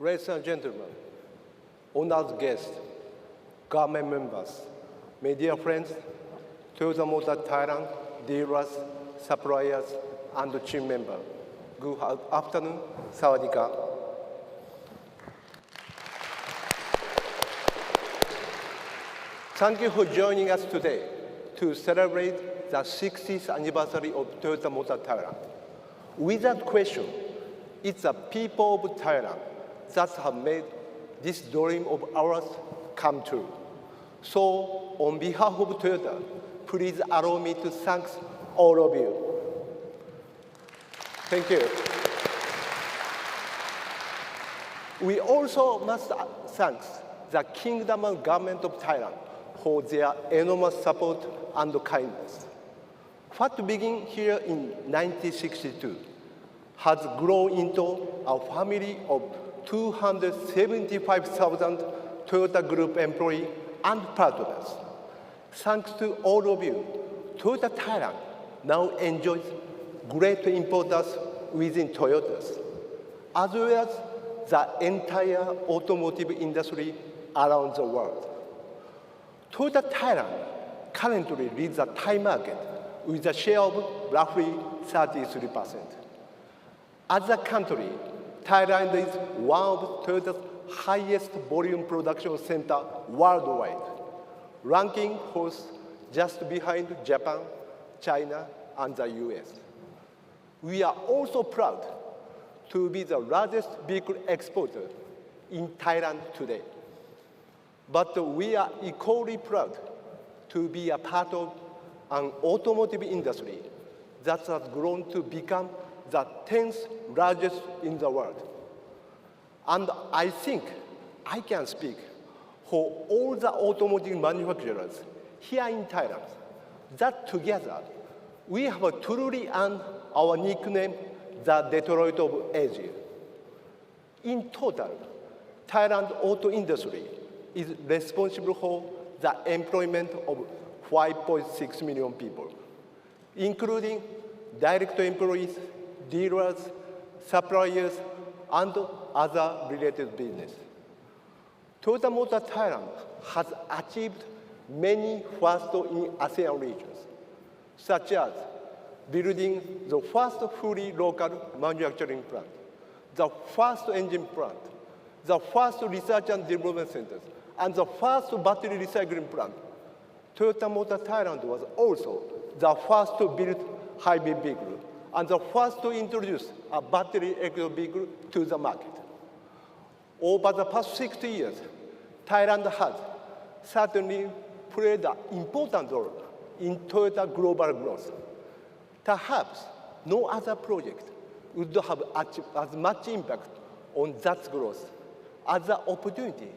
Ladies and gentlemen, honored guests, government members, media friends, Toyota Motor Thailand, dealers, suppliers, and team members. Good afternoon, Sawadee Ka. Thank you for joining us today to celebrate the 60th anniversary of Toyota Motor Thailand. Without question, it's the people of Thailand that have made this dream of ours come true. So, on behalf of Toyota, please allow me to thank all of you. Thank you. We also must thank the Kingdom and Government of Thailand for their enormous support and kindness. What began here in 1962 has grown into a family of 275,000 Toyota Group employees and partners. Thanks to all of you, Toyota Thailand now enjoys great importance within Toyotas, as well as the entire automotive industry around the world. Toyota Thailand currently leads the Thai market with a share of roughly 33%. As a country, Thailand is one of Toyota's highest volume production centers worldwide, ranking fourth just behind Japan, China, and the US. We are also proud to be the largest vehicle exporter in Thailand today. But we are equally proud to be a part of an automotive industry that has grown to become the 10th largest in the world. And I think I can speak for all the automotive manufacturers here in Thailand that together we have truly earned our nickname, the Detroit of Asia. In total, Thailand auto industry is responsible for the employment of 5.6 million people, including direct employees, dealers, suppliers, and other related business. Toyota Motor Thailand has achieved many firsts in ASEAN regions, such as building the first fully local manufacturing plant, the first engine plant, the first research and development centers, and the first battery recycling plant. Toyota Motor Thailand was also the first to build hybrid vehicle and the first to introduce a battery electric vehicle to the market. Over the past 60 years, Thailand has certainly played an important role in Toyota global growth. Perhaps no other project would have achieved as much impact on that growth as the opportunity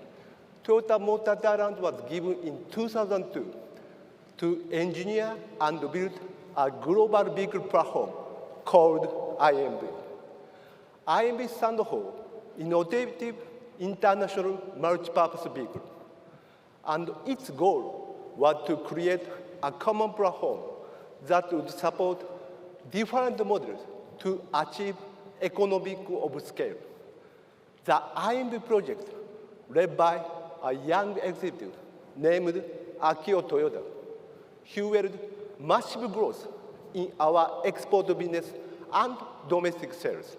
Toyota Motor Thailand was given in 2002 to engineer and build a global vehicle platform called IMV. IMV stands for Innovative International Multi-Purpose Vehicle, and its goal was to create a common platform that would support different models to achieve economies of scale. The IMV project, led by a young executive named Akio Toyoda, fueled massive growth in our export business and domestic sales.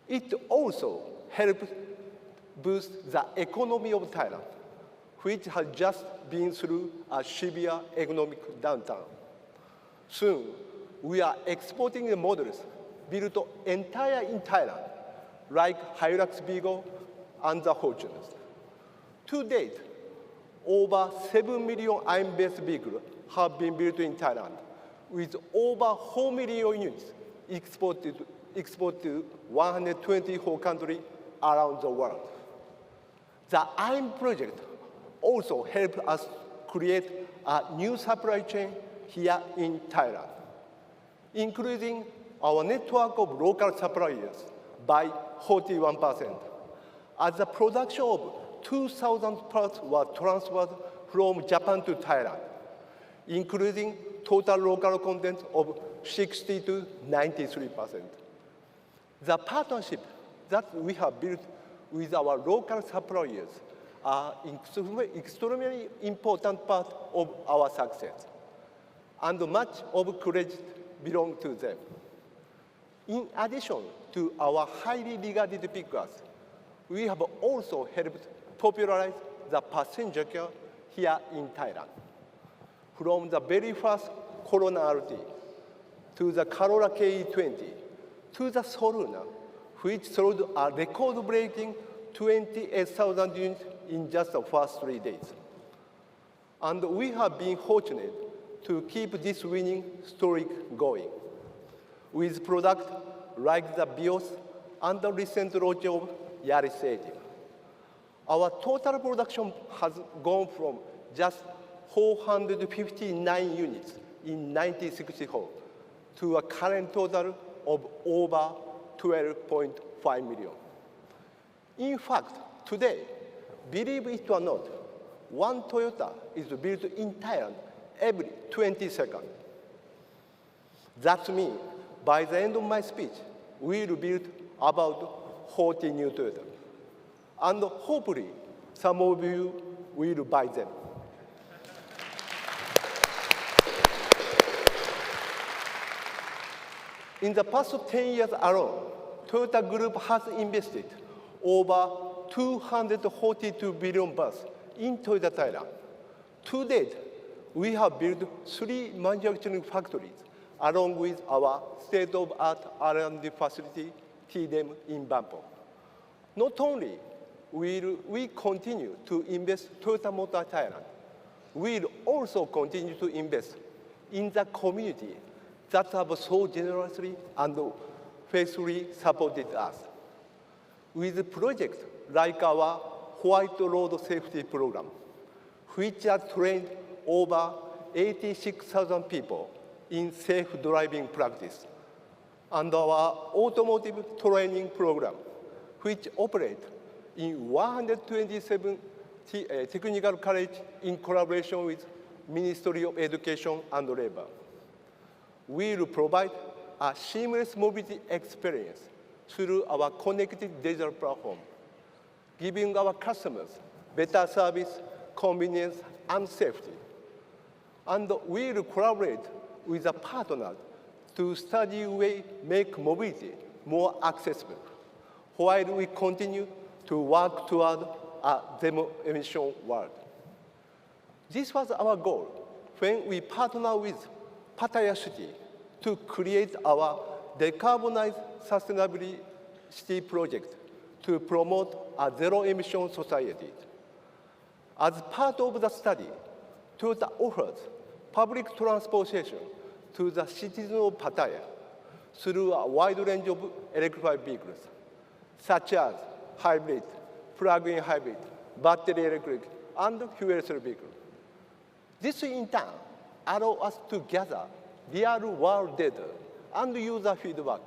It also helped boost the economy of Thailand, which has just been through a severe economic downturn. Soon, we are exporting the models built entirely in Thailand, like Hilux Vigo and the Fortuners. To date, over 7 million IM-based vehicles have been built in Thailand, with over 4 million units exported to 124 countries around the world. The IM project also helped us create a new supply chain here in Thailand, increasing our network of local suppliers by 41%, as the production of 2,000 parts was transferred from Japan to Thailand, including total local content of 60 to 93%. The partnership that we have built with our local suppliers are extremely important part of our success, and much of credit belongs to them. In addition to our highly regarded figures, we have also helped popularize the passenger car here in Thailand. From the very first Corona RT to the Corolla KE20 to the Soluna, which sold a record-breaking 28,000 units in just the first 3 days. And we have been fortunate to keep this winning streak going with products like the Bios and the recent launch of Yaris 80. Our total production has gone from just 459 units in 1964 to a current total of over 12.5 million. In fact, today, believe it or not, one Toyota is built in Thailand every 20 seconds. That means by the end of my speech, we will build about 40 new Toyota. And hopefully, some of you will buy them. In the past 10 years alone, Toyota Group has invested over 242 billion baht in Toyota Thailand. To date, we have built 3 manufacturing factories along with our state-of-art R&D facility, TDM, in Bangkok. Not only will we continue to invest in Toyota Motor Thailand, we will also continue to invest in the community that have so generously and faithfully supported us. With projects like our White Road Safety Program, which has trained over 86,000 people in safe driving practice, and our Automotive Training Program, which operates in 127 technical colleges in collaboration with Ministry of Education and Labor. We will provide a seamless mobility experience through our connected digital platform, giving our customers better service, convenience, and safety. And we will collaborate with a partner to study ways to make mobility more accessible, while we continue to work toward a zero-emission world. This was our goal when we partnered with Pattaya City to create our decarbonized sustainability project to promote a zero-emission society. As part of the study, Toyota offers public transportation to the citizens of Pattaya through a wide range of electrified vehicles, such as hybrid, plug-in hybrid, battery electric, and fuel cell vehicles. This, in turn, allows us to gather real-world data and user feedback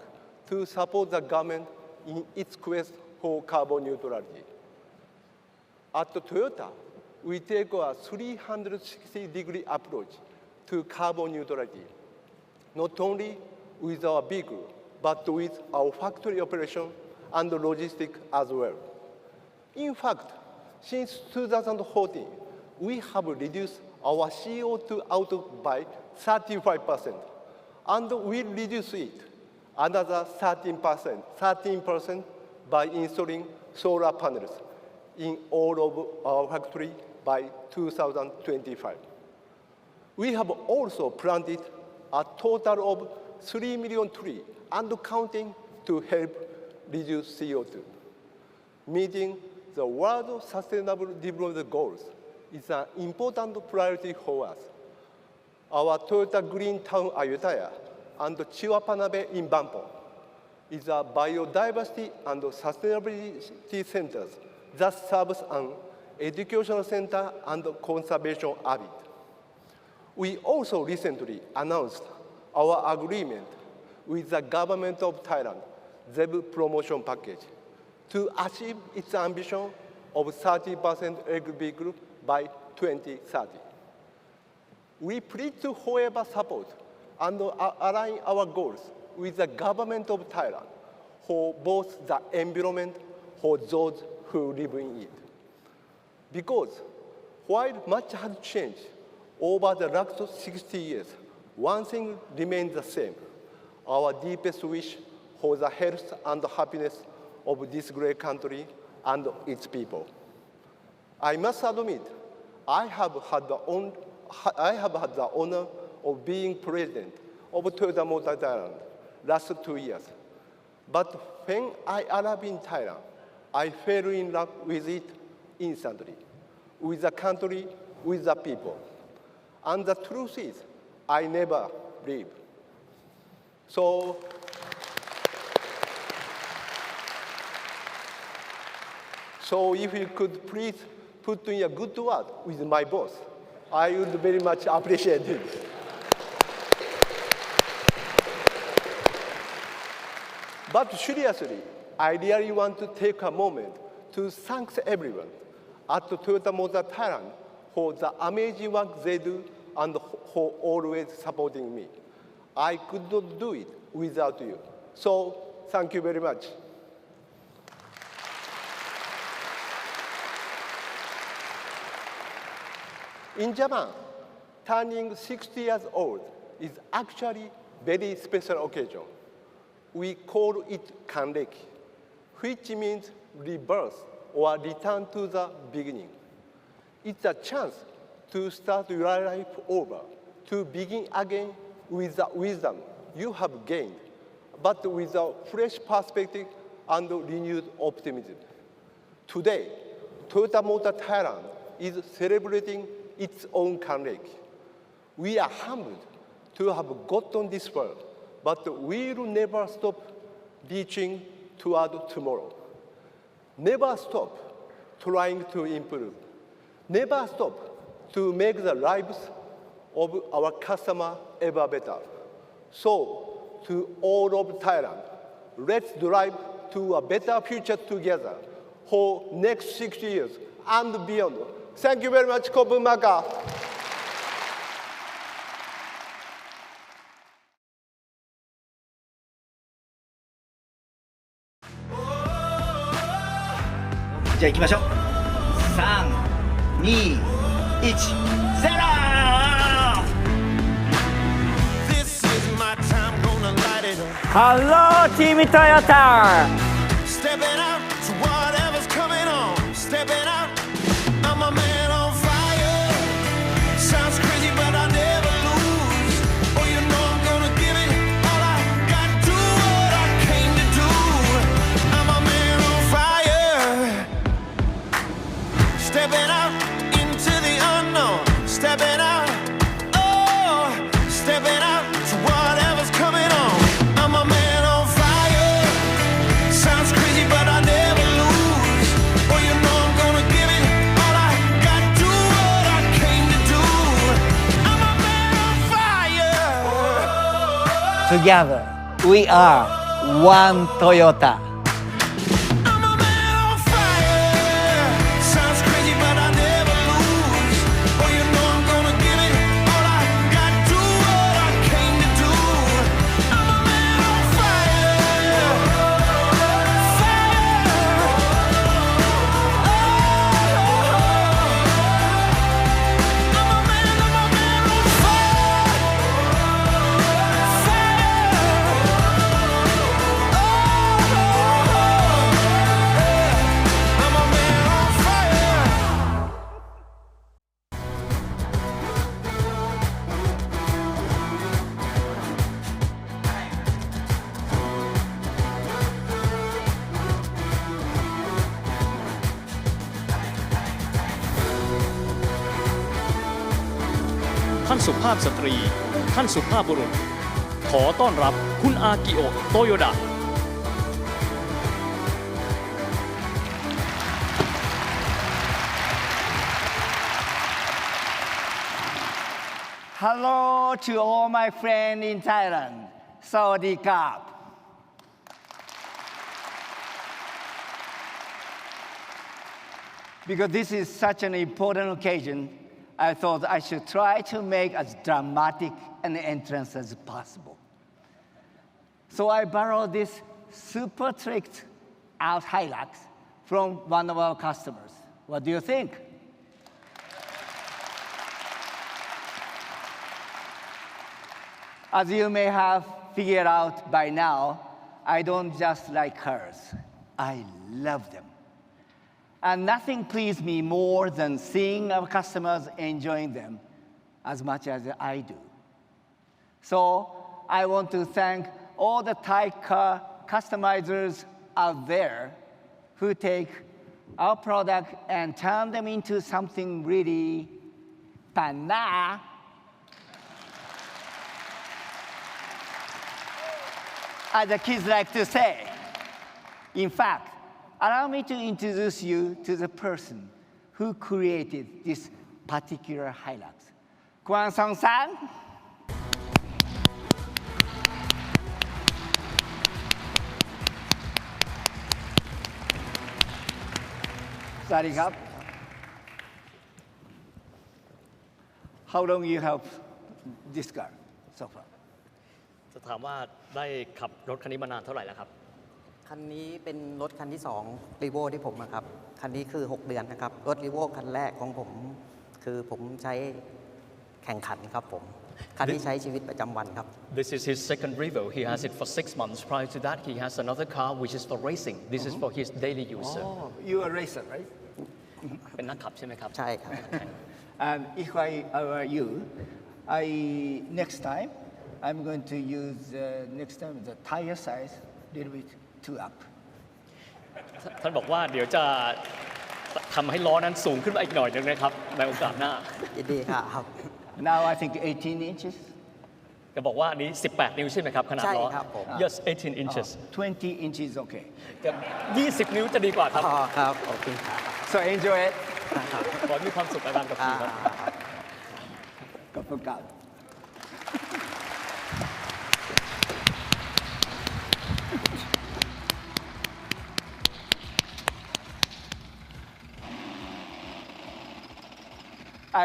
to support the government in its quest for carbon neutrality. At Toyota, we take a 360-degree approach to carbon neutrality, not only with our vehicle, but with our factory operation and logistics as well. In fact, since 2014, we have reduced our CO2 output by 35%, and we'll reduce it another 13% by installing solar panels in all of our factories by 2025. We have also planted a total of 3 million trees and counting to help reduce CO2. Meeting the World Sustainable Development Goals is an important priority for us. Our Toyota Green Town Ayutthaya and Chiwapanabe in Bangkok is a biodiversity and sustainability center that serves an educational center and conservation habit. We also recently announced our agreement with the government of Thailand, ZEB promotion package, to achieve its ambition of 30% electric vehicle by 2030. We pledge to forever support and align our goals with the government of Thailand for both the environment, for those who live in it. Because while much has changed over the last 60 years, one thing remains the same: our deepest wish for the health and happiness of this great country and its people. I must admit, I have had the honor of being president of Toyota Motor Thailand last 2 years. But when I arrived in Thailand, I fell in love with it instantly, with the country, with the people. And the truth is, I never leave. So if you could please put in a good word with my boss, I would very much appreciate it. But seriously, I really want to take a moment to thank everyone at Toyota Motor Thailand for the amazing work they do and for always supporting me. I could not do it without you. So thank you very much. In Japan, turning 60 years old is actually a very special occasion. We call it kanreki, which means rebirth or return to the beginning. It's a chance to start your life over, to begin again with the wisdom you have gained, but with a fresh perspective and renewed optimism. Today, Toyota Motor Thailand is celebrating its own kanreki. We are humbled to have gotten this far, but we will never stop reaching toward tomorrow. Never stop trying to improve. Never stop to make the lives of our customers ever better. So, to all of Thailand, let's drive to a better future together for next 60 years and beyond. Thank you very much, Kopu Maka.じゃあ行きましょう。3、2、1、0! Hello, Team Toyota! Stepping out to whatever's coming on. Stepping out, I'm a man on fire. Sounds crazy, but I never lose. Oh, you know I'm gonna give it all I got. Do what I came to do. I'm a man on fire. Stepping out into the unknown. Stepping out, oh, stepping out to whatever's coming on. I'm a man on fire. Sounds crazy, but I never lose. Oh, you know I'm gonna give it all I got. Do what I came to do. I'm a man on fire. Together, we are one Toyota. I'm a man on fire. Sounds crazy, but I never lose. Oh, you know I'm gonna give it all I got. Do what I came to do. I'm a man on fire. Fire. I'm a man on fire. I'm a man on fire. ท่านสุภาพสตรี ท่านสุภาพบุรุษ ขอต้อนรับคุณอากิโอะโตโยดะ Hello to all my friends in Thailand. Sawadee krap. Because this is such an important occasion, I thought I should try to make as dramatic an entrance as possible. So I borrowed this super tricked out Hilux from one of our customers. What do you think? As you may have figured out by now, I don't just like cars. I love them. And nothing pleases me more than seeing our customers enjoying them as much as I do. So I want to thank all the Thai car customizers out there who take our product and turn them into something really pana. As the kids like to say. In fact, allow me to introduce you to the person who created this particular Hilux. Kwang Song-san. Starting up. How long you have this car so far? จะถามว่าได้ขับรถคันนี้มานานเท่าไหร่แล้วครับ คันนี้เป็นรถคันที่2รีโวที่ผมนะครับ คันนี้คือ 6 เดือนนะครับ รถรีโวคันแรกของผม คือผมใช้แข่งขันครับผม คันที่ใช้ชีวิตประจำวันครับ This is his second Revo. He has it for 6 months. Prior to that, he has another car which is for racing. This is for his daily use. Oh, you are a racer, right? เป็นนักขับใช่ไหมครับ ใช่ครับ And if I were you, next time, I'm going to use next time the tire size a little bit too up. ท่านบอกว่าเดี๋ยวจะทำให้ล้อนั้นสูงขึ้นมาอีกหน่อยนึงนะครับในโอกาสหน้า ยินดีครับ Now I think 18 inches. ก็บอกว่าอันนี้ 18 นิ้วใช่ไหมครับขนาดล้อ ใช่ครับผม Yes 18 inches 20 inches okay. กับ20 นิ้วจะดีกว่าครับ อ๋อครับโอเคครับ So enjoy it. ขอให้มีความสุขในการขับขี่ครับ ขอบคุณครับ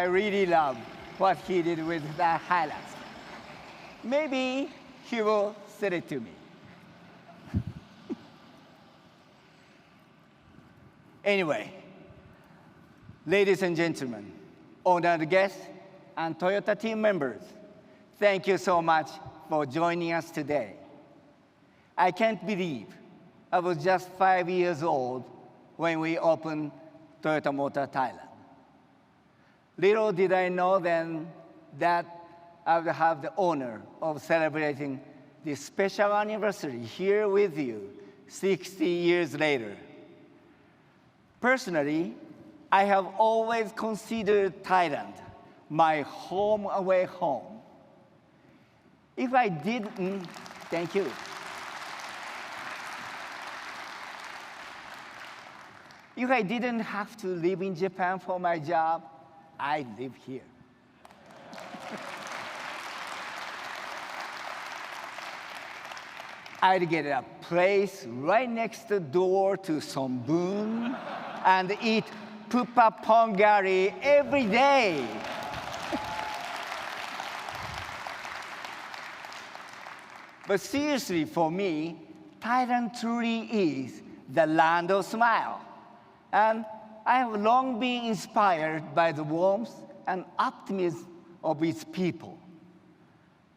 I really love what he did with that Hilux. Maybe he will sell it to me. Anyway, ladies and gentlemen, honored guests, and Toyota team members, thank you so much for joining us today. I can't believe I was just 5 years old when we opened Toyota Motor Thailand. Little did I know then that I would have the honor of celebrating this special anniversary here with you 60 years later. Personally, I have always considered Thailand my home away home. If I didn't, thank you. If I didn't have to live in Japan for my job, I live here. I'd get a place right next door to Sonbun and eat pupa pongari every day. But seriously, for me, Thailand truly is the land of smile. And I have long been inspired by the warmth and optimism of its people.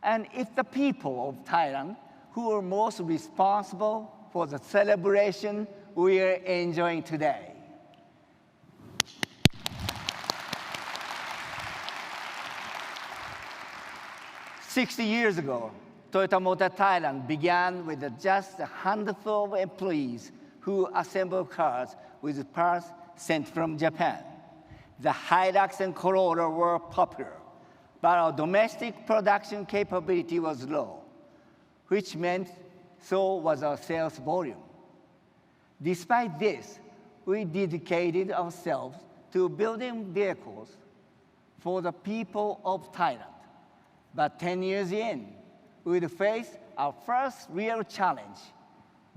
And it's the people of Thailand who are most responsible for the celebration we are enjoying today. "60 years ago, Toyota Motor Thailand began with just a handful of employees who assembled cars with parts sent from Japan. The Hilux and Corolla were popular, but our domestic production capability was low, which meant so was our sales volume. Despite this, we dedicated ourselves to building vehicles for the people of Thailand. But 10 years in, we'd face our first real challenge.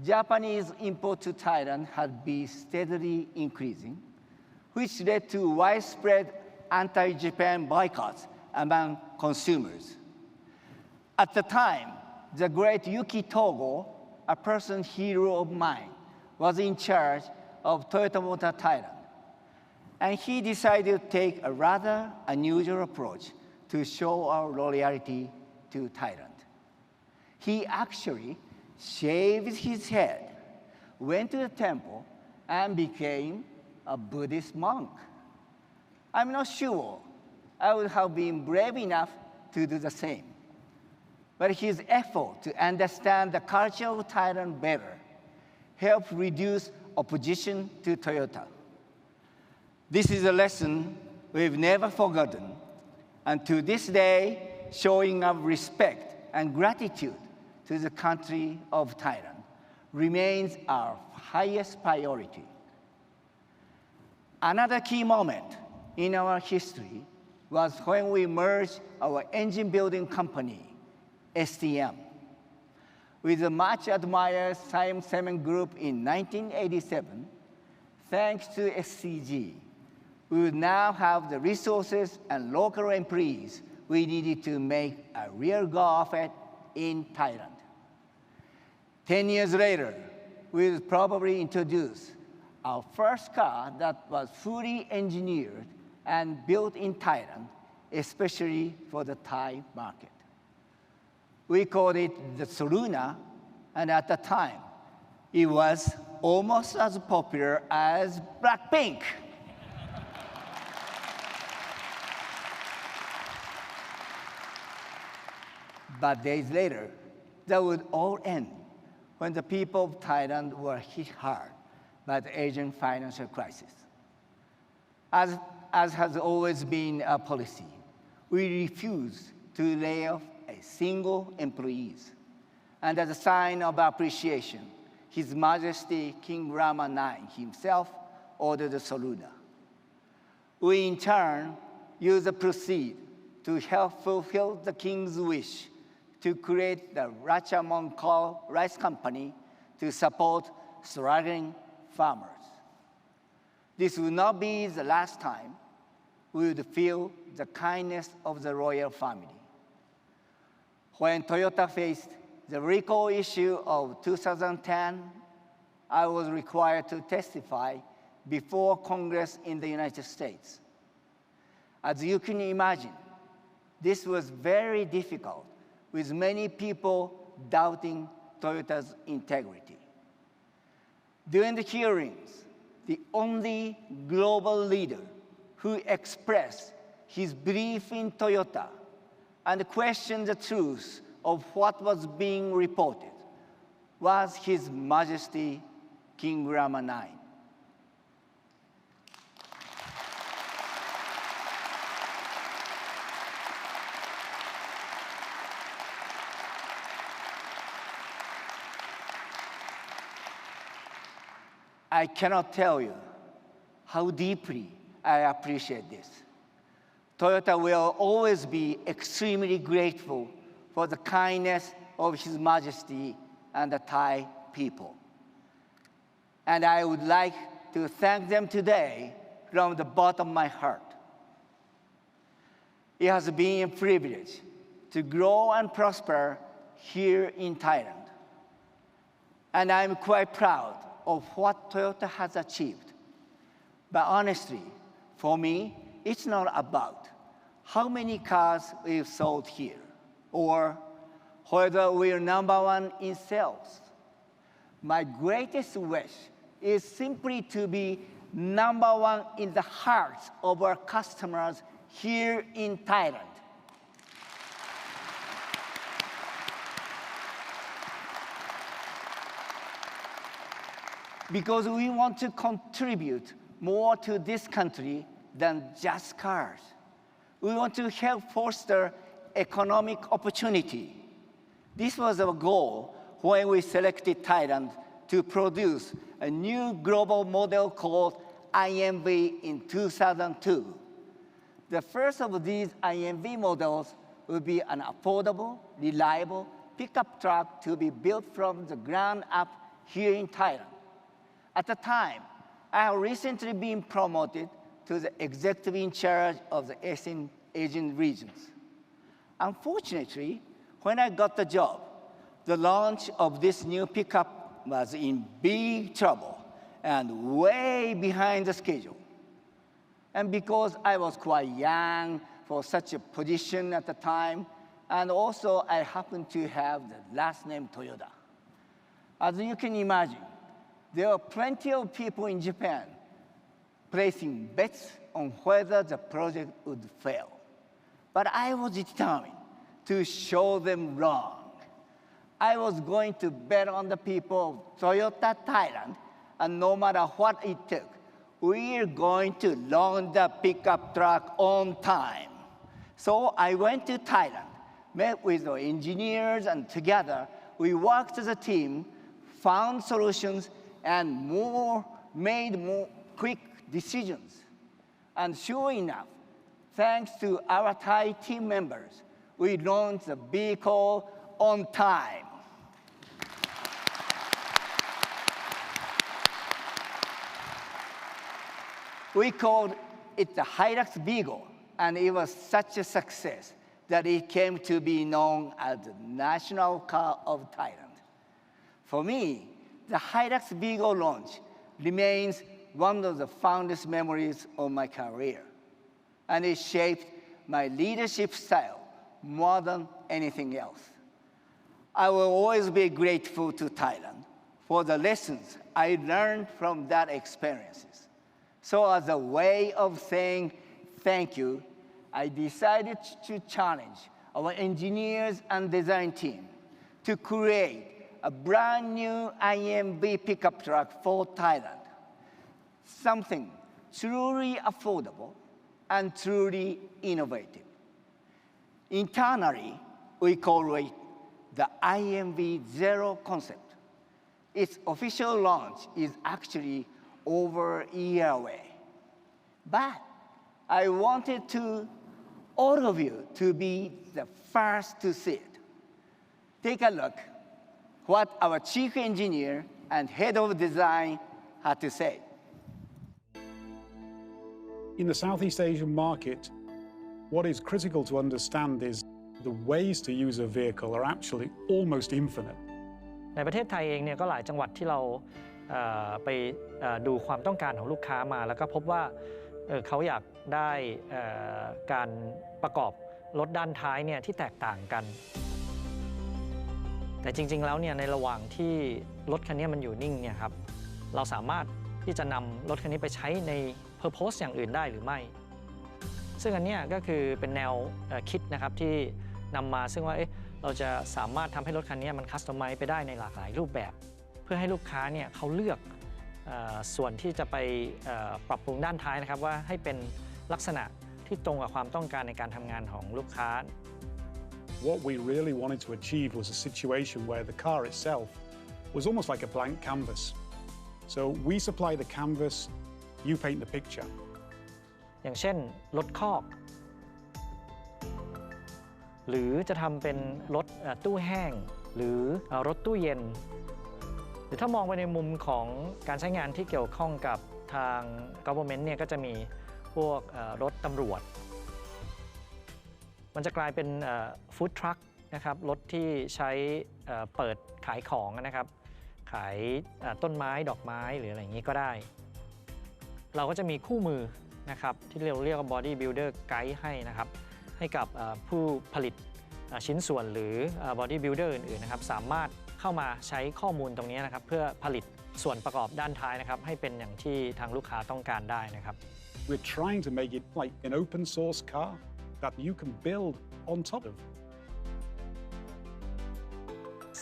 Japanese import to Thailand had been steadily increasing, which led to widespread anti-Japan boycotts among consumers. At the time, the great Yuki Togo, a personal hero of mine, was in charge of Toyota Motor Thailand. And he decided to take a rather unusual approach to show our loyalty to Thailand. He actually shaved his head, went to the temple, and became a Buddhist monk. I'm not sure I would have been brave enough to do the same. But his effort to understand the culture of Thailand better helped reduce opposition to Toyota. This is a lesson we've never forgotten, and to this day, showing our respect and gratitude to the country of Thailand remains our highest priority. Another key moment in our history was when we merged our engine building company, STM, with the much admired Siam Cement Group in 1987. Thanks to SCG, we will now have the resources and local employees we needed to make a real go of it in Thailand. 10 years later, we will probably introduce our first car that was fully engineered and built in Thailand, especially for the Thai market. We called it the Soluna, and at the time, it was almost as popular as Blackpink. But days later, that would all end when the people of Thailand were hit hard by the Asian financial crisis. As has always been our policy, we refused to lay off a single employee. And as a sign of appreciation, His Majesty King Rama IX himself ordered the Soluna. We in turn used the proceeds to help fulfill the king's wish to create the Ratchamongkol Rice Company to support struggling farmers. This will not be the last time we would feel the kindness of the royal family. When Toyota faced the recall issue of 2010, I was required to testify before Congress in the United States. As you can imagine, this was very difficult, with many people doubting Toyota's integrity. During the hearings, the only global leader who expressed his belief in Toyota and questioned the truth of what was being reported was His Majesty King Rama IX. I cannot tell you how deeply I appreciate this. Toyota will always be extremely grateful for the kindness of His Majesty and the Thai people. And I would like to thank them today from the bottom of my heart. It has been a privilege to grow and prosper here in Thailand. And I'm quite proud of what Toyota has achieved. But honestly, for me, it's not about how many cars we've sold here or whether we're number one in sales. My greatest wish is simply to be number one in the hearts of our customers here in Thailand. Because we want to contribute more to this country than just cars. We want to help foster economic opportunity. This was our goal when we selected Thailand to produce a new global model called IMV in 2002. The first of these IMV models will be an affordable, reliable pickup truck to be built from the ground up here in Thailand. At the time, I have recently been promoted to the executive in charge of the Asian regions. Unfortunately, when I got the job, the launch of this new pickup was in big trouble, and way behind the schedule. And because I was quite young for such a position at the time, and also I happened to have the last name Toyoda. As you can imagine, there are plenty of people in Japan placing bets on whether the project would fail. But I was determined to show them wrong. I was going to bet on the people of Toyota Thailand, and no matter what it took, we're going to launch the pickup truck on time. So I went to Thailand, met with the engineers, and together we worked as a team, found solutions, and made more quick decisions. And sure enough, thanks to our Thai team members, we launched the vehicle on time. We called it the Hilux Vigo, and it was such a success that it came to be known as the national car of Thailand. For me, the Hilux Vigo launch remains one of the fondest memories of my career, and it shaped my leadership style more than anything else. I will always be grateful to Thailand for the lessons I learned from that experiences. So as a way of saying thank you, I decided to challenge our engineers and design team to create a brand new IMV pickup truck for Thailand, something truly affordable and truly innovative. Internally, we call it the IMV Zero concept. Its official launch is actually over a year away. But I wanted all of you to be the first to see it. Take a look what our chief engineer and head of design had to say. In the Southeast Asian market, what is critical to understand is the ways to use a vehicle are actually almost infinite. ในประเทศไทยเองเนี่ยก็หลายจังหวัดที่เราไปดูความต้องการของลูกค้ามาแล้วก็พบว่าเขาอยากได้การประกอบรถด้านท้ายเนี่ยที่แตกต่างกันแต่จริงๆแล้วเนี่ยในระหว่างที่รถคันนี้มันอยู่นิ่งเนี่ยครับเราสามารถที่จะนำรถคันนี้ไปใช้ใน purpose อย่างอื่นได้หรือไม่ซึ่งอันนี้ก็คือเป็นแนวคิดนะครับที่นำมาซึ่งว่าเราจะสามารถทำให้รถคันนี้มันคัสตอมไมซ์ไปได้ในหลากหลายรูปแบบเพื่อให้ลูกค้าเนี่ยเขาเลือกส่วนที่จะไปปรับปรุงด้านท้ายนะครับว่าให้เป็นลักษณะที่ตรงกับความต้องการในการทำงานของลูกค้า What we really wanted to achieve was a situation where the car itself was almost like a blank canvas. So we supply the canvas, you paint the picture. อย่างเช่นรถคอกหรือจะทำเป็นรถตู้แห้งหรือรถตู้เย็นหรือถ้ามองไปในมุมของการใช้งานที่เกี่ยวข้องกับทาง government เนี่ยก็จะมีพวกรถตำรวจมันจะกลายเป็นฟู้ดทรัคนะครับรถที่ใช้เปิดขายของนะครับขายต้นไม้ดอกไม้หรืออะไรอย่างนี้ก็ได้เราก็จะมีคู่มือนะครับที่เราเรียกว่า body builder guide ให้นะครับให้กับผู้ผลิตชิ้นส่วนหรือ body builder อื่นๆนะครับสามารถเข้ามาใช้ข้อมูลตรงนี้นะครับเพื่อผลิตส่วนประกอบด้านท้ายนะครับให้เป็นอย่างที่ทางลูกค้าต้องการได้นะครับ We're trying to make it like an open source car that you can build on top of.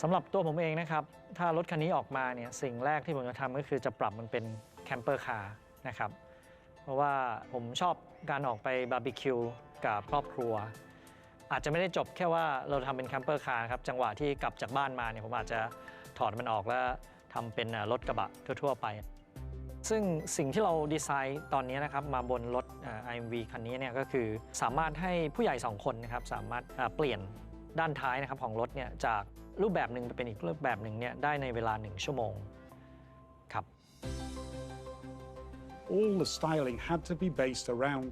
สำหรับตัวผมเองนะครับถ้ารถคันนี้ออกมาเนี่ยสิ่งแรกที่ผมจะทำก็คือจะปรับมันเป็นแคมเปอร์คาร์นะครับเพราะว่าผมชอบการออกไปบาร์บีคิวกับครอบครัวอาจจะไม่ได้จบแค่ว่าเราทำเป็นแคมเปอร์คาร์ครับจังหวะที่กลับจากบ้านมาเนี่ยผมอาจจะถอดมันออกแล้วทำเป็นรถกระบะทั่วๆไปซึ่งสิ่งที่เราดีไซน์ตอนนี้นะครับมาบนรถ IMV คันนี้เนี่ยก็คือสามารถให้ผู้ใหญ่2คนนะครับสามารถเปลี่ยนด้านท้ายนะครับของรถเนี่ยจากรูปแบบหนึ่งไปเป็นอีกรูปแบบหนึ่งเนี่ยได้ในเวลา1 ชั่วโมงครับ All the styling had to be based around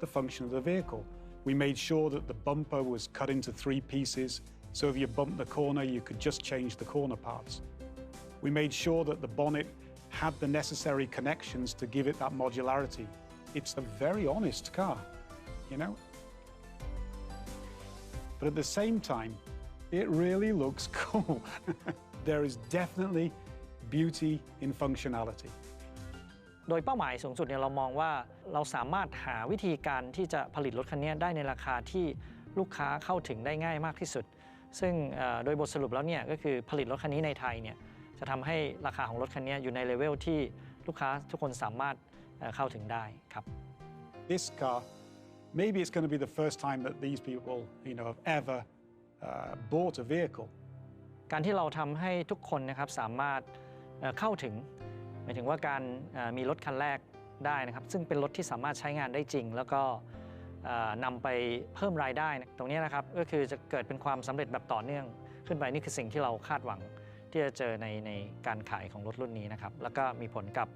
the function of the vehicle. We made sure that the bumper was cut into 3 pieces, so if you bumped the corner, you could just change the corner parts. We made sure that the bonnet had the necessary connections to give it that modularity. It's a very honest car, you know? But at the same time, it really looks cool. There is definitely beauty in functionality. โดยเป้าหมายสูงสุดเนี่ยเรามองว่าเราสามารถหาวิธีการที่จะผลิตรถคันนี้ได้ในราคาที่ลูกค้าเข้าถึงได้ง่ายมากที่สุดซึ่งโดยบทสรุปแล้วเนี่ยก็คือผลิตรถคันนี้ในไทยเนี่ยจะทำให้ราคาของรถคันนี้อยู่ในเลเวลที่ลูกค้าทุกคนสามารถเข้าถึงได้ครับ This car, maybe it's going to be the first time that these people, have ever bought a vehicle. การที่เราทำให้ทุกคนนะครับสามารถเข้าถึงหมายถึงว่าการมีรถคันแรกได้นะครับซึ่งเป็นรถที่สามารถใช้งานได้จริงแล้วก็นำไปเพิ่มรายได้ตรงนี้นะครับก็คือจะเกิดเป็นความสำเร็จแบบต่อเนื่องขึ้นไปนี่คือสิ่งที่เราคาดหวังที่จะเจอในการขายของรถรุ่นนี้นะครับแล้วก็มีผลกับ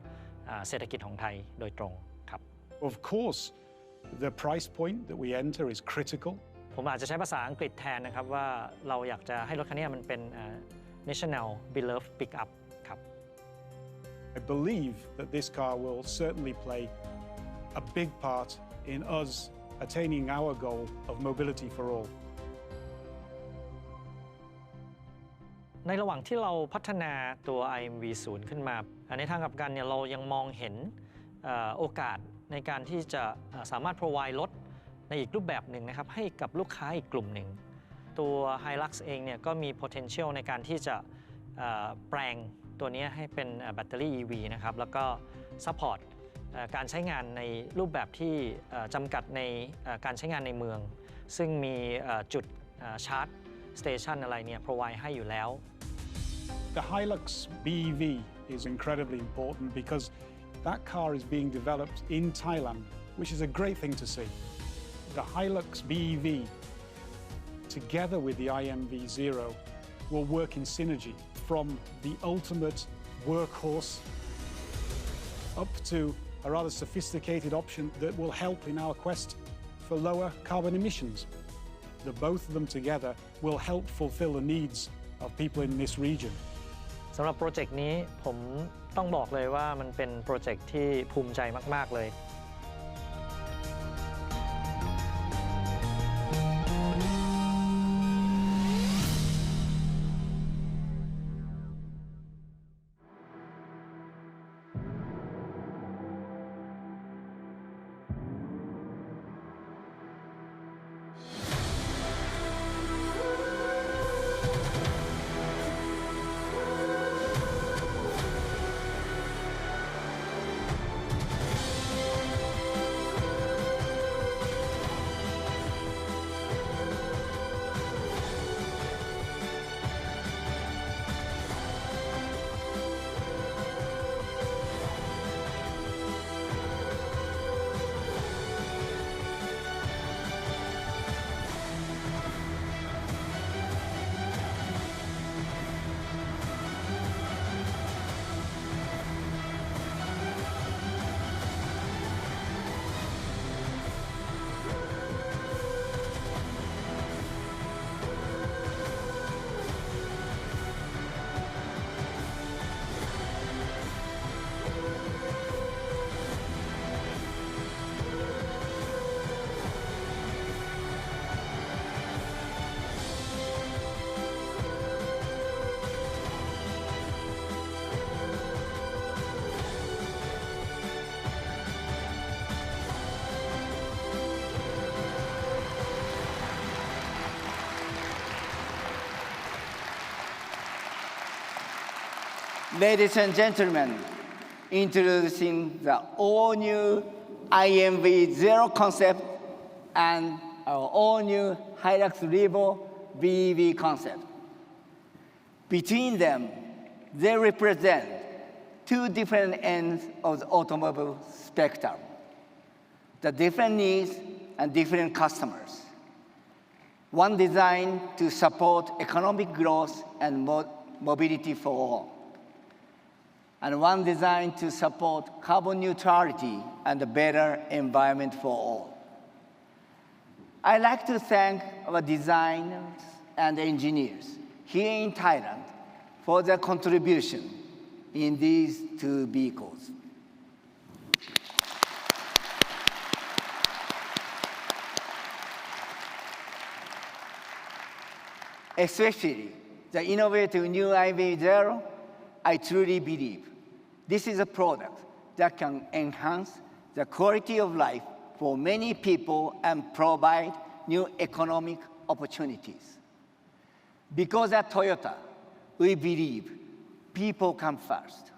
เศรษฐกิจของไทยโดยตรงครับ Of course, the price point that we enter is critical. ผมอาจจะใช้ภาษาอังกฤษแทนนะครับว่าเราอยากจะให้รถคันนี้มันเป็น national beloved pickup ครับ I believe that this car will certainly play a big part in us attaining our goal of mobility for all. ในระหว่างที่เราพัฒนาตัว IMV0 ขึ้นมาในทางกลับกันเนี่ยเรายังมองเห็นโอกาสในการที่จะสามารถ provide รถในอีกรูปแบบหนึ่งนะครับให้กับลูกค้าอีกกลุ่มหนึ่งตัว Hilux เองเนี่ยก็มี potential ในการที่จะแปลงตัวนี้ให้เป็นแบตเตอรี่ EV นะครับแล้วก็ support การใช้งานในรูปแบบที่จำกัดในการใช้งานในเมืองซึ่งมีจุดชาร์จสเตชันอะไรเนี่ย provide ให้อยู่แล้ว The Hilux BEV is incredibly important because that car is being developed in Thailand, which is a great thing to see. The Hilux BEV, together with the IMV0, will work in synergy from the ultimate workhorse up to a rather sophisticated option that will help in our quest for lower carbon emissions. The both of them together will help fulfill the needs of people in this region. สำหรับโปรเจกต์นี้ผมต้องบอกเลยว่ามันเป็นโปรเจกต์ที่ภูมิใจมากๆเลย Ladies and gentlemen, introducing the all-new IMV Zero concept and our all-new Hilux Revo BEV concept. Between them, they represent two different ends of the automobile spectrum, the different needs and different customers. One designed to support economic growth and mobility for all, and one designed to support carbon neutrality and a better environment for all. I'd like to thank our designers and engineers here in Thailand for their contribution in these two vehicles. Especially the innovative new IB0, I truly believe this is a product that can enhance the quality of life for many people and provide new economic opportunities. Because at Toyota, we believe people come first.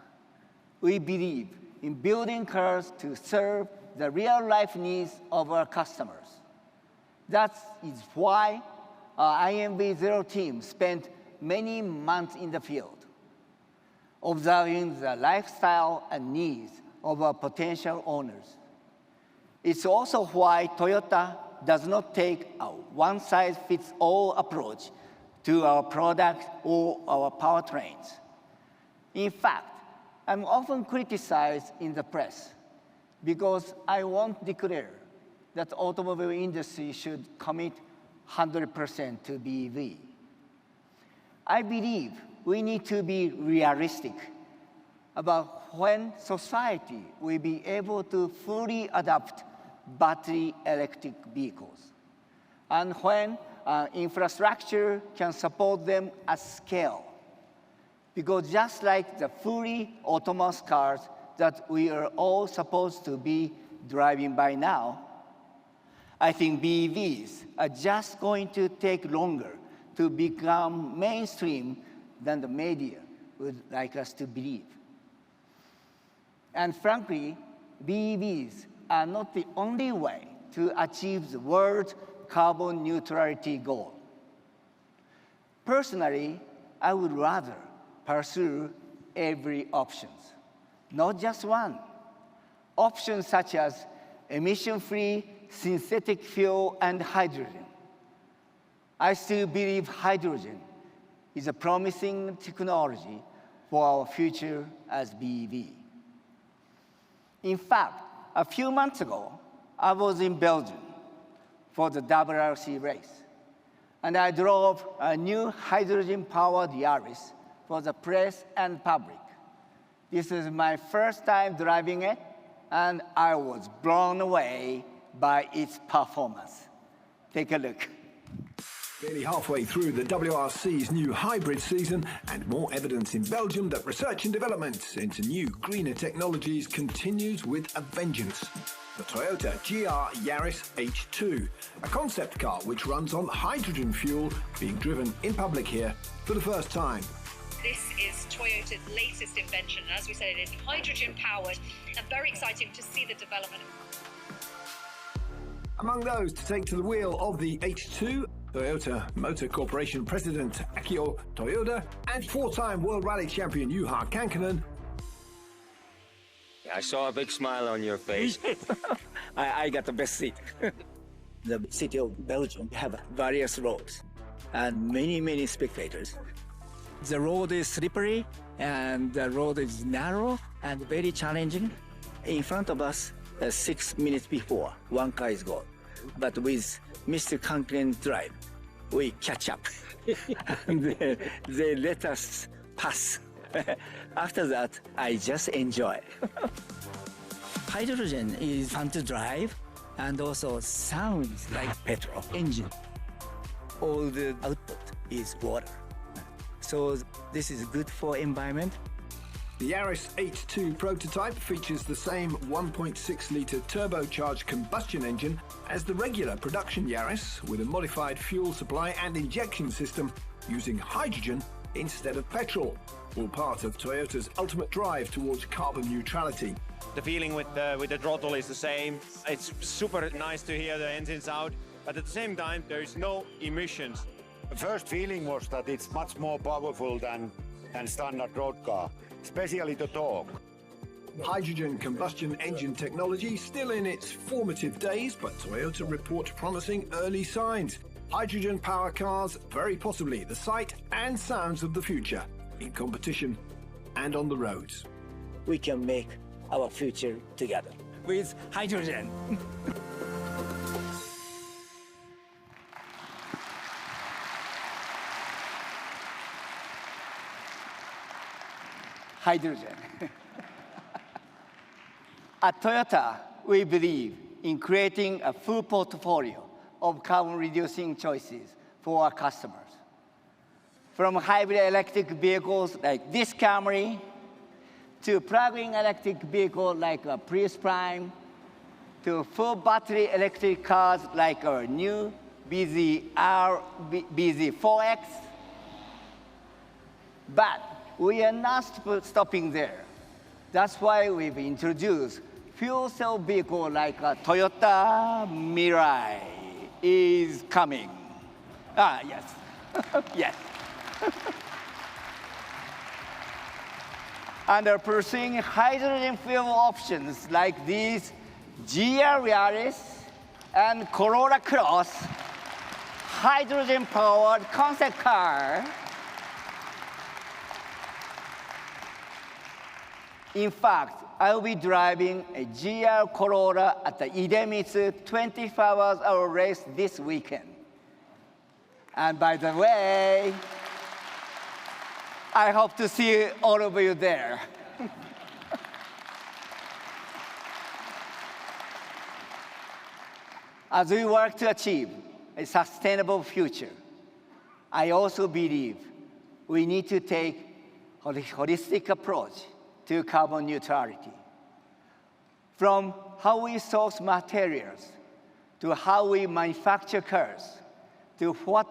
We believe in building cars to serve the real-life needs of our customers. That is why our IMV0 team spent many months in the field, observing the lifestyle and needs of our potential owners. It's also why Toyota does not take a one-size-fits-all approach to our products or our powertrains. In fact, I'm often criticized in the press because I won't declare that the automobile industry should commit 100% to BEV. I believe we need to be realistic about when society will be able to fully adopt battery electric vehicles and when infrastructure can support them at scale. Because just like the fully autonomous cars that we are all supposed to be driving by now, I think BEVs are just going to take longer to become mainstream than the media would like us to believe. And frankly, BEVs are not the only way to achieve the world's carbon neutrality goal. Personally, I would rather pursue every option, not just one. Options such as emission-free synthetic fuel and hydrogen. I still believe hydrogen is a promising technology for our future as BEV. In fact, a few months ago, I was in Belgium for the WRC race, and I drove a new hydrogen-powered Yaris for the press and public. This is my first time driving it, and I was blown away by its performance. Take a look. Nearly halfway through the WRC's new hybrid season, and more evidence in Belgium that research and development into new, greener technologies continues with a vengeance. The Toyota GR Yaris H2, a concept car which runs on hydrogen fuel, being driven in public here for the first time. This is Toyota's latest invention, and as we said, it is hydrogen-powered, and very exciting to see the development. Among those to take to the wheel of the H2, Toyota Motor Corporation President Akio Toyoda and four-time World Rally Champion Juha Kankkunen. I saw a big smile on your face. I got the best seat. The city of Belgium have various roads and many spectators. The road is slippery and the road is narrow and very challenging. In front of us, 6 minutes before, one car is gone. But with Mr. Kankkunen's drive, we catch up. And they let us pass. After that, I just enjoy. Hydrogen is fun to drive and also sounds like petrol engine. All the output is water. So this is good for environment. The Yaris H2 prototype features the same 1.6-litre turbocharged combustion engine as the regular production Yaris, with a modified fuel supply and injection system using hydrogen instead of petrol, all part of Toyota's ultimate drive towards carbon neutrality. The feeling with the throttle is the same. It's super nice to hear the engines out, but at the same time, there is no emissions. The first feeling was that it's much more powerful than standard road car, especially the torque. Hydrogen combustion engine technology still in its formative days, but Toyota report promising early signs. Hydrogen power cars, very possibly the sight and sounds of the future, in competition and on the roads. We can make our future together with hydrogen. hydrogen. At Toyota, we believe in creating a full portfolio of carbon-reducing choices for our customers. From hybrid electric vehicles like this Camry, to plug-in electric vehicles like a Prius Prime, to full battery electric cars like our new BZ4X. But we are not stopping there. That's why we've introduced fuel cell vehicle like a Toyota Mirai is coming. Yes, yes. And are pursuing hydrogen fuel options like these GR Yaris and Corolla Cross, hydrogen-powered concept car. In fact, I'll be driving a GR Corolla at the Idemitsu 24-hour race this weekend. And by the way, I hope to see all of you there. As we work to achieve a sustainable future, I also believe we need to take a holistic approach to carbon neutrality. From how we source materials, to how we manufacture cars, to what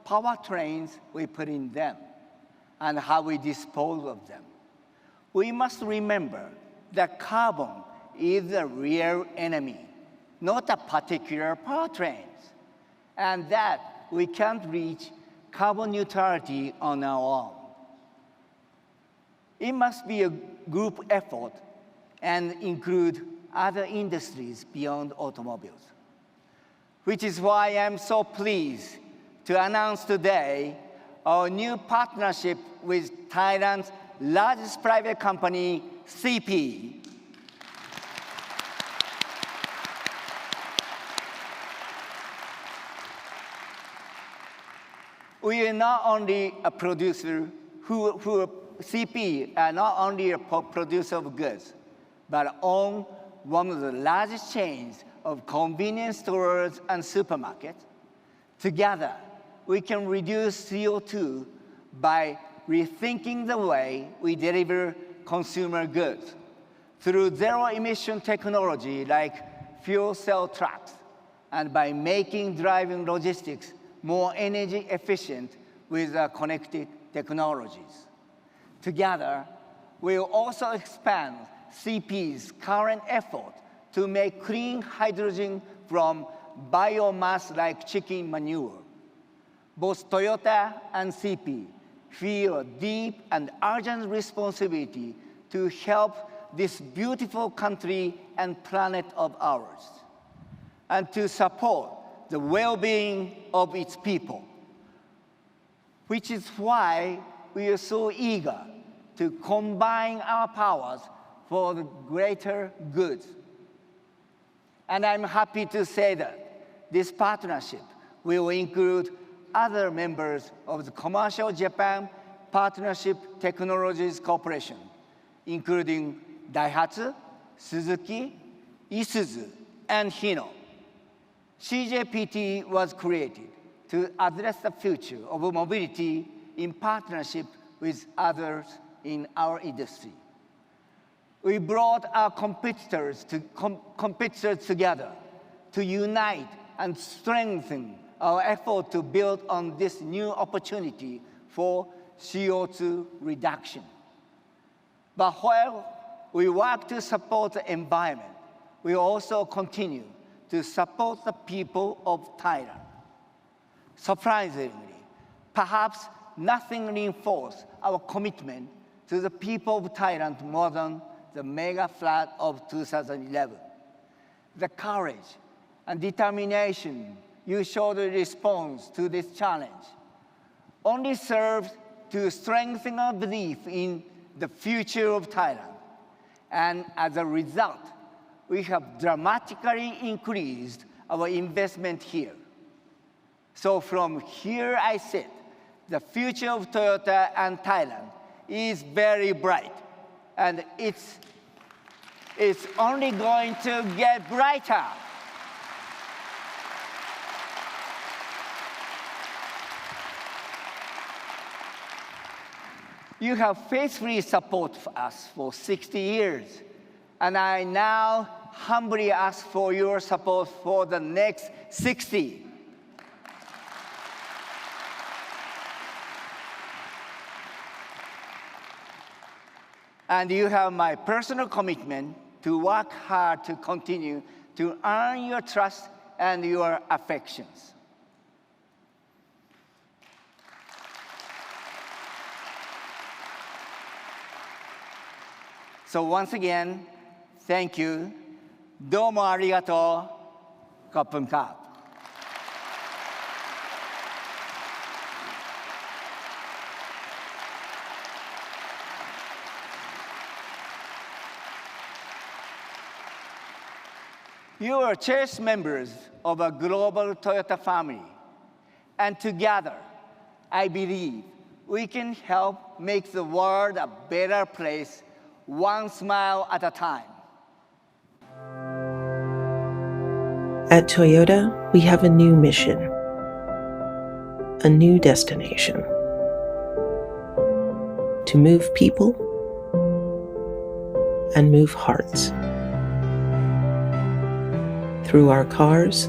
powertrains we put in them, and how we dispose of them. We must remember that carbon is the real enemy, not a particular powertrain, and that we can't reach carbon neutrality on our own. It must be a group effort and include other industries beyond automobiles, which is why I'm so pleased to announce today our new partnership with Thailand's largest private company, CP. We are not only a producer CP are not only a producer of goods, but own one of the largest chains of convenience stores and supermarkets. Together, we can reduce CO2 by rethinking the way we deliver consumer goods through zero-emission technology like fuel cell trucks, and by making driving logistics more energy efficient with connected technologies. Together, we'll also expand CP's current effort to make clean hydrogen from biomass like chicken manure. Both Toyota and CP feel a deep and urgent responsibility to help this beautiful country and planet of ours, and to support the well-being of its people, which is why we are so eager to combine our powers for the greater good. And I'm happy to say that this partnership will include other members of the Commercial Japan Partnership Technologies Corporation, including Daihatsu, Suzuki, Isuzu, and Hino. CJPT was created to address the future of mobility in partnership with others in our industry. We brought our competitors together to unite and strengthen our effort to build on this new opportunity for CO2 reduction. But while we work to support the environment, we also continue to support the people of Thailand. Surprisingly, perhaps nothing reinforced our commitment to the people of Thailand more than the mega flood of 2011. The courage and determination you showed in response to this challenge only served to strengthen our belief in the future of Thailand. And as a result, we have dramatically increased our investment here. So from here I sit, the future of Toyota and Thailand is very bright. and it's only going to get brighter. You have faithfully supported us for 60 years, and I now humbly ask for your support for the next 60. And you have my personal commitment to work hard to continue to earn your trust and your affections. So once again, thank you. どうもありがとう。ขอบคุณครับ You are cherished members of a global Toyota family, and together, I believe we can help make the world a better place, one smile at a time. At Toyota, we have a new mission, a new destination: to move people and move hearts. Through our cars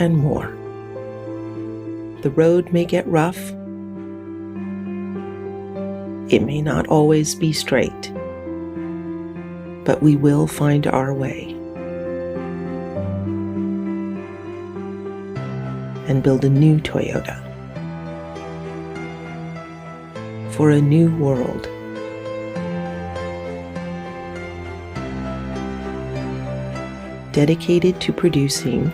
and more. The road may get rough. It may not always be straight, but we will find our way and build a new Toyota for a new world. Dedicated to producing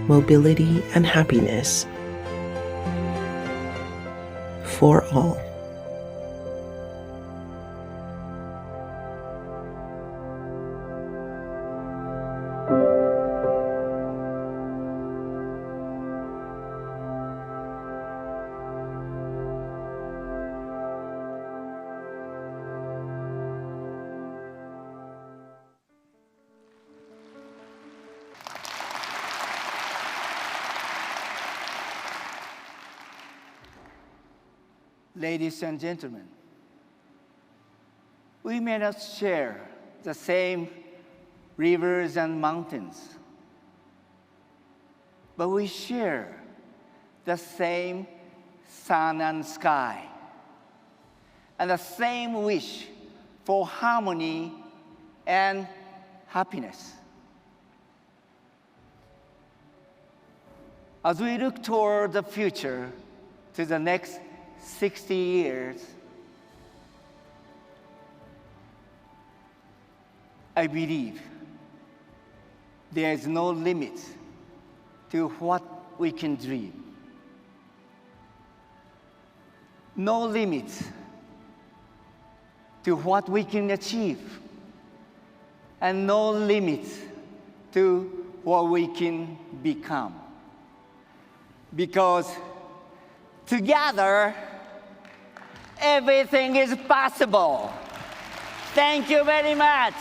mobility and happiness for all. Ladies and gentlemen, we may not share the same rivers and mountains, but we share the same sun and sky, and the same wish for harmony and happiness. As we look toward the future, to the next 60 years, I believe there is no limit to what we can dream. No limit to what we can achieve, and no limit to what we can become. Because together, everything is possible. Thank you very much.